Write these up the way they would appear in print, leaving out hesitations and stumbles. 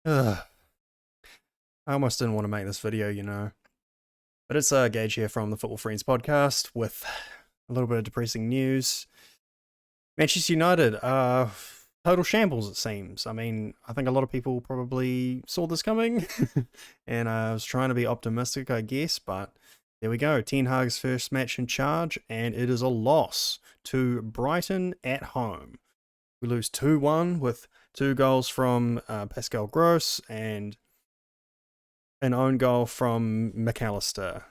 Ugh, I almost didn't want to make this video. But it's Gage here from the Football Friends podcast with a little bit of depressing news. Manchester United are total shambles, it seems. I mean, I think a lot of people probably saw this coming, and I was trying to be optimistic, I guess, but there we go. Ten Hag's first match in charge, and it is a loss to Brighton at home. We lose 2-1 with two goals from Pascal Gross and an own goal from McAllister,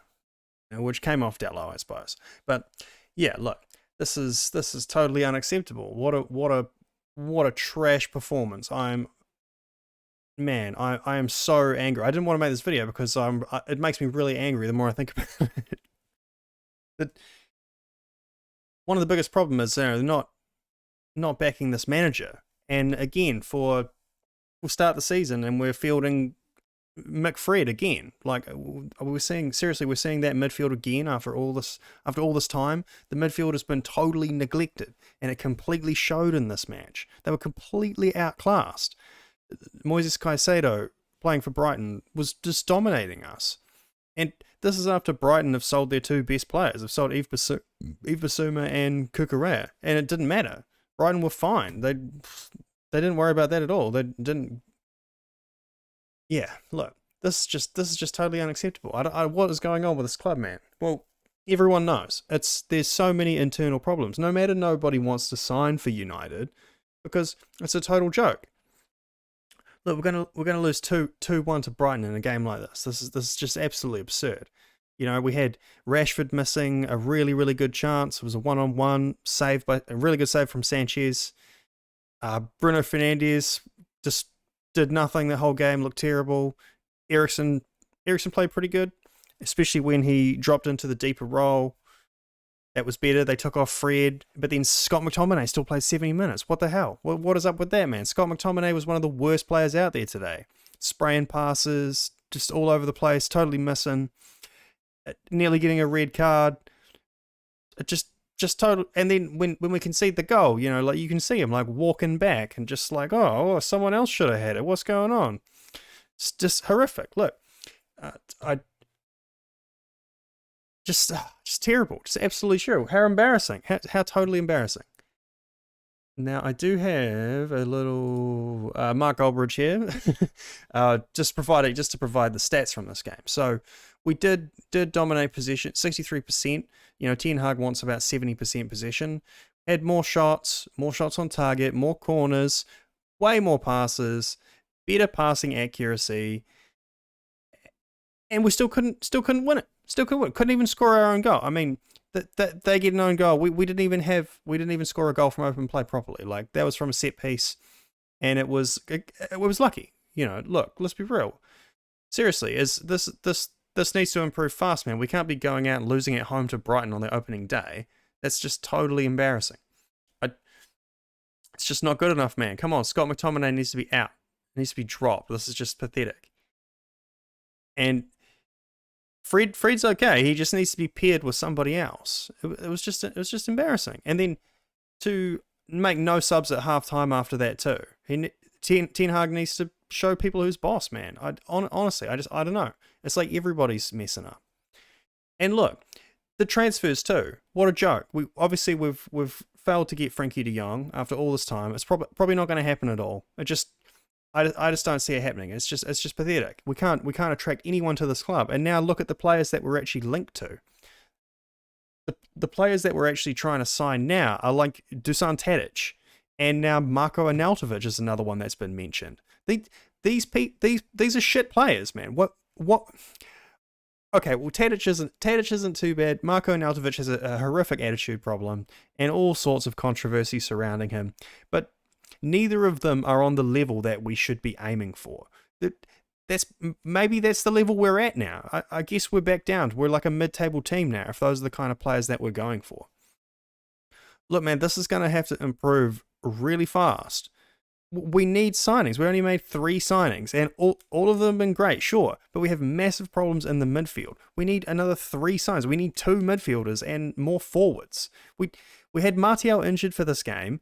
which came off Dalot, I suppose. But yeah, look, this is totally unacceptable. What a trash performance. I am so angry. I didn't want to make this video because it makes me really angry the more I think about it. One of the biggest problems is they're not backing this manager. And again, we'll start the season and we're fielding McFred again. Like, we're seeing that midfield again after all this time. The midfield has been totally neglected, and it completely showed in this match. They were completely outclassed. Moises Caicedo, playing for Brighton, was just dominating us. And this is after Brighton have sold their two best players. They've sold Yves Bissouma and Cucurella, and it didn't matter. Brighton were fine. They didn't worry about that at all. They didn't. Yeah, look, this is just totally unacceptable. What is going on with this club, man? Well, everyone knows there's so many internal problems. No matter, nobody wants to sign for United because it's a total joke. Look, we're gonna lose 2-1 to Brighton in a game like this. This is just absolutely absurd. We had Rashford missing a really, really good chance. It was a one-on-one save, by a really good save from Sanchez. Bruno Fernandes just did nothing the whole game, looked terrible. Eriksen played pretty good, especially when he dropped into the deeper role. That was better. They took off Fred, but then Scott McTominay still played 70 minutes. What the hell? What is up with that, man? Scott McTominay was one of the worst players out there today. Spraying passes, just all over the place, totally missing, nearly getting a red card. It just total. And then when we concede the goal, like, you can see him like walking back and just like, oh, someone else should have had it. What's going on? It's just horrific. Look, I just terrible. Just absolutely terrible. How embarrassing. How totally embarrassing. Now, I do have a little Mark Goldbridge here, just to provide the stats from this game. So we did dominate possession, 63%. Ten Hag wants about 70% possession. Had more shots on target, more corners, way more passes, better passing accuracy, and we still couldn't win it. Couldn't even score our own goal. I mean, that they get an own goal. We didn't even score a goal from open play properly. Like, that was from a set piece, and it was lucky. Look, let's be real. Seriously, this needs to improve fast, man. We can't be going out and losing at home to Brighton on their opening day. That's just totally embarrassing. It's just not good enough, man. Come on, Scott McTominay needs to be out. He needs to be dropped. This is just pathetic. And Fred's okay. He just needs to be paired with somebody else. It was just embarrassing. And then to make no subs at halftime after that too. Ten Hag needs to show people who's boss, man. Honestly, I don't know. It's like everybody's messing up. And look, the transfers too. What a joke. We've failed to get Frankie de Jong after all this time. It's probably not going to happen at all. I just don't see it happening. It's just pathetic. We can't attract anyone to this club. And now look at the players that we're actually linked to. The players that we're actually trying to sign now are like Dusan Tadic, and now Marko Arnautovic is another one that's been mentioned. These are shit players, man. What? Okay, well, Tadic isn't too bad. Marko Arnautovic has a horrific attitude problem and all sorts of controversy surrounding him, but neither of them are on the level that we should be aiming for. Maybe that's the level we're at now. I guess we're back down. We're like a mid-table team now, if those are the kind of players that we're going for. Look, man, this is going to have to improve really fast. We need signings. We only made 3 signings, and all of them have been great, sure, but we have massive problems in the midfield. We need another 3 signings. We need 2 midfielders and more forwards. We had Martial injured for this game,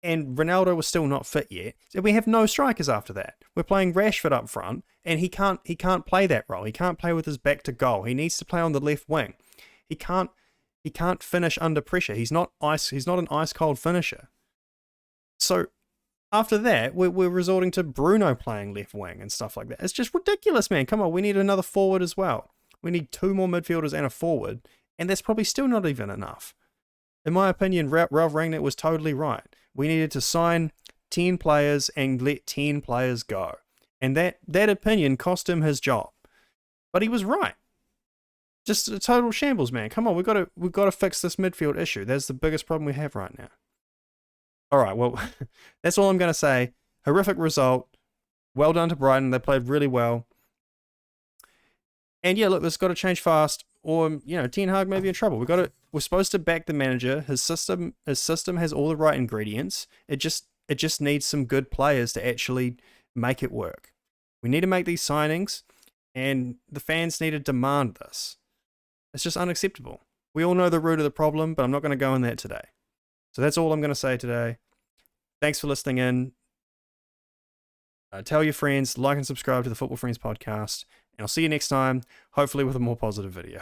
and Ronaldo was still not fit yet. So we have no strikers after that. We're playing Rashford up front, and he can't play that role. He can't play with his back to goal. He needs to play on the left wing. He can't finish under pressure. He's not an ice cold finisher. So after that, we're resorting to Bruno playing left wing and stuff like that. It's just ridiculous, man. Come on, we need another forward as well. We need 2 more midfielders and a forward, and that's probably still not even enough. In my opinion, Ralph Rangnick was totally right. We needed to sign 10 players and let 10 players go. And that opinion cost him his job. But he was right. Just a total shambles, man. Come on, we've got to fix this midfield issue. That's the biggest problem we have right now. All right, well, that's all I'm going to say. Horrific result. Well done to Brighton. They played really well. And yeah, look, this got to change fast, or Ten Hag may be in trouble. We're supposed to back the manager. His system has all the right ingredients. It just needs some good players to actually make it work. We need to make these signings, and the fans need to demand this. It's just unacceptable. We all know the root of the problem, but I'm not going to go in that today. So that's all I'm going to say today. Thanks for listening in. Tell your friends, like and subscribe to the Football Friends podcast, and I'll see you next time, hopefully with a more positive video.